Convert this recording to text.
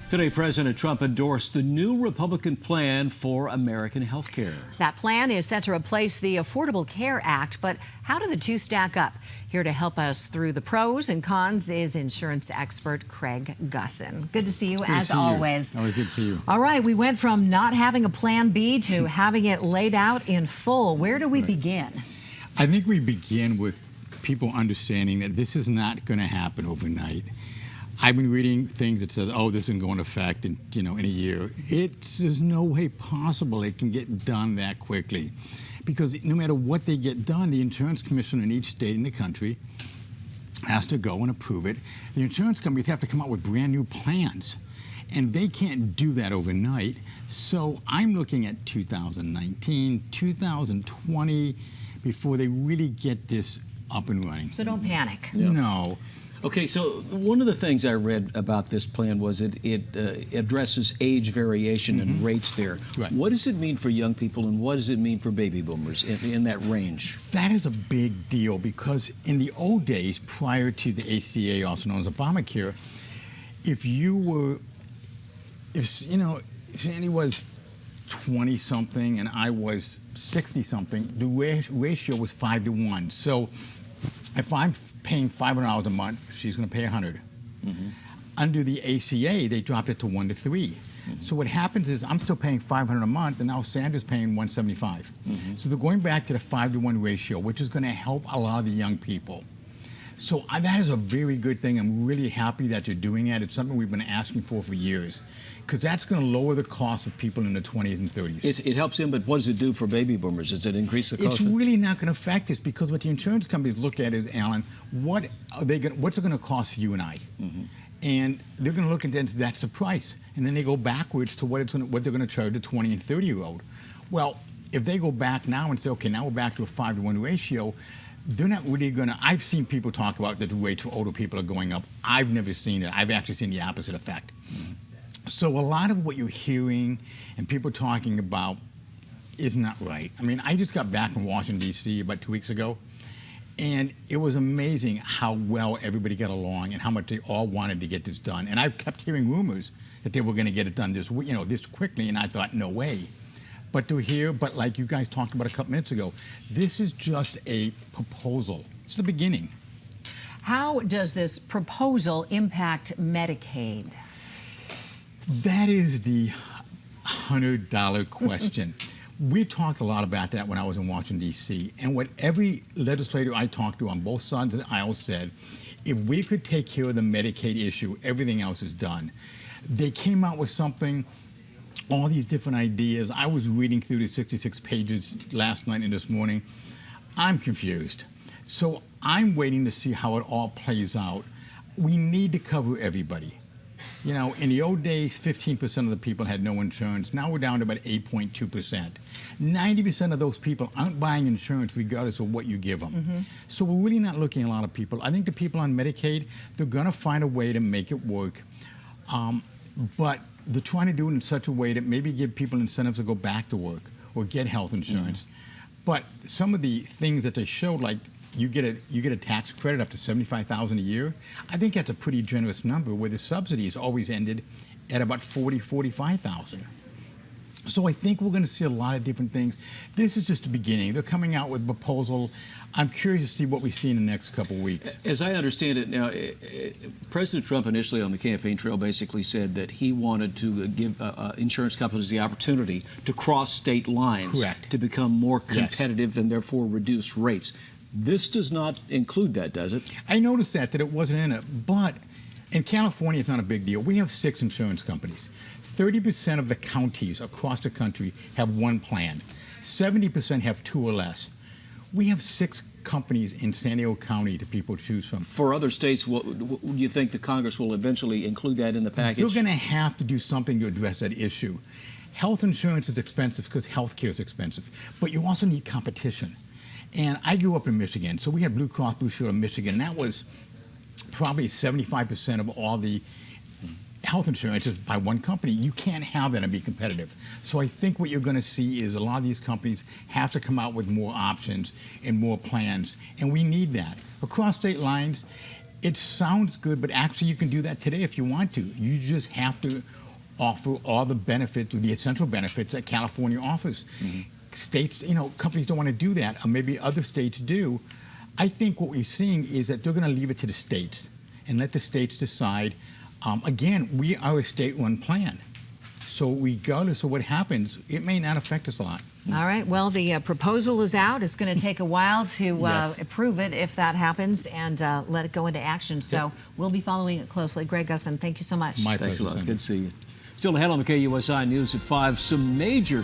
Today, President Trump endorsed the new Republican plan for American health care. That plan is set to replace the Affordable Care Act, but how do the two stack up? Here to help us through the pros and cons is insurance expert Craig Gussin. Good to see you, as always. Always good to see you. All right, we went from not having a plan B to having it laid out in full. Where do we begin? I think we begin with people understanding that this is not going to happen overnight. I've been reading things that says, oh, this isn't going to affect in a year. There's no way possible it can get done that quickly. Because no matter what they get done, the insurance commissioner in each state in the country has to go and approve it. The insurance companies have to come out with brand new plans. And they can't do that overnight. So I'm looking at 2019, 2020, before they really get this up and running. So don't panic. Yeah. No. Okay, so one of the things I read about this plan was it addresses age variation and rates there. Right. What does it mean for young people, and what does it mean for baby boomers in that range? That is a big deal because in the old days, prior to the ACA, also known as Obamacare, if Sandy was 20-something and I was 60-something, the ratio was 5 to 1. So if I'm paying $500 a month, she's going to pay $100. Under the ACA, they dropped it to 1 to 3. So what happens is I'm still paying $500 a month, and now Sandra's paying $175. So they're going back to the 5 to 1 ratio, which is going to help a lot of the young people. So that is a very good thing. I'm really happy that you're doing that. It's something we've been asking for years, because that's going to lower the cost of people in the 20s and 30s. It helps them, but what does it do for baby boomers? Does it increase the cost? It's really not going to affect us, because what the insurance companies look at is, Alan, what's it going to cost you and I? And they're going to look at that's the price. And then they go backwards to what they're going to charge a 20 and 30-year-old. Well, if they go back now and say, okay, now we're back to a 5 to 1 ratio, they're not really going to. I've seen people talk about that the rates for older people are going up. I've never seen it. I've actually seen the opposite effect. So a lot of what you're hearing and people talking about is not right. I mean, I just got back from Washington, D.C. about 2 weeks ago, and it was amazing how well everybody got along and how much they all wanted to get this done. And I kept hearing rumors that they were going to get it done this quickly, and I thought, no way. But to hear, like you guys talked about a couple minutes ago, this is just a proposal. It's the beginning. How does this proposal impact Medicaid? That is the $100 question. We talked a lot about that when I was in Washington, D.C., and what every legislator I talked to on both sides of the aisle said, if we could take care of the Medicaid issue, everything else is done. They came out with something, all these different ideas. I was reading through the 66 pages last night and this morning. I'm confused. So I'm waiting to see how it all plays out. We need to cover everybody. In the old days, 15% of the people had no insurance. Now we're down to about 8.2%. 90% of those people aren't buying insurance regardless of what you give them. So we're really not looking at a lot of people. I think the people on Medicaid, they're going to find a way to make it work. But they're trying to do it in such a way that maybe give people incentives to go back to work or get health insurance. But some of the things that they showed, like you get a tax credit up to $75,000 a year. I think that's a pretty generous number, where the subsidies always ended at about $45,000. So I think we're going to see a lot of different things. This is just the beginning. They're coming out with a proposal. I'm curious to see what we see in the next couple of weeks. As I understand it now, President Trump initially on the campaign trail basically said that he wanted to give insurance companies the opportunity to cross state lines. Correct. To become more competitive and therefore reduce rates. This does not include that, does it? I noticed that it wasn't in it, but in California, it's not a big deal. We have 6 insurance companies. 30% of the counties across the country have one plan. 70% have 2 or less. We have 6 companies in San Diego County that people choose from. For other states, do you think the Congress will eventually include that in the package? They're going to have to do something to address that issue. Health insurance is expensive because health care is expensive, but you also need competition. And I grew up in Michigan, so we had Blue Cross Blue Shield in Michigan. That was probably 75% of all the health insurance is by one company. You can't have that and be competitive. So I think what you're going to see is a lot of these companies have to come out with more options and more plans, and we need that. Across state lines, It sounds good, but actually you can do that today if you want to. You just have to offer all the benefits, the essential benefits that California offers. States, companies don't want to do that, or maybe other states do. I think what we're seeing is that they're going to leave it to the states and let the states decide. Again, we are a state-run plan. So regardless of what happens, it may not affect us a lot. All right. Well, the proposal is out. It's going to take a while to Yes. approve it if that happens and let it go into action. So we'll be following it closely. Greg Gussin, thank you so much. My Thanks a pleasure, lot. Cindy. Good to see you. Still ahead on the KUSI News at 5, some major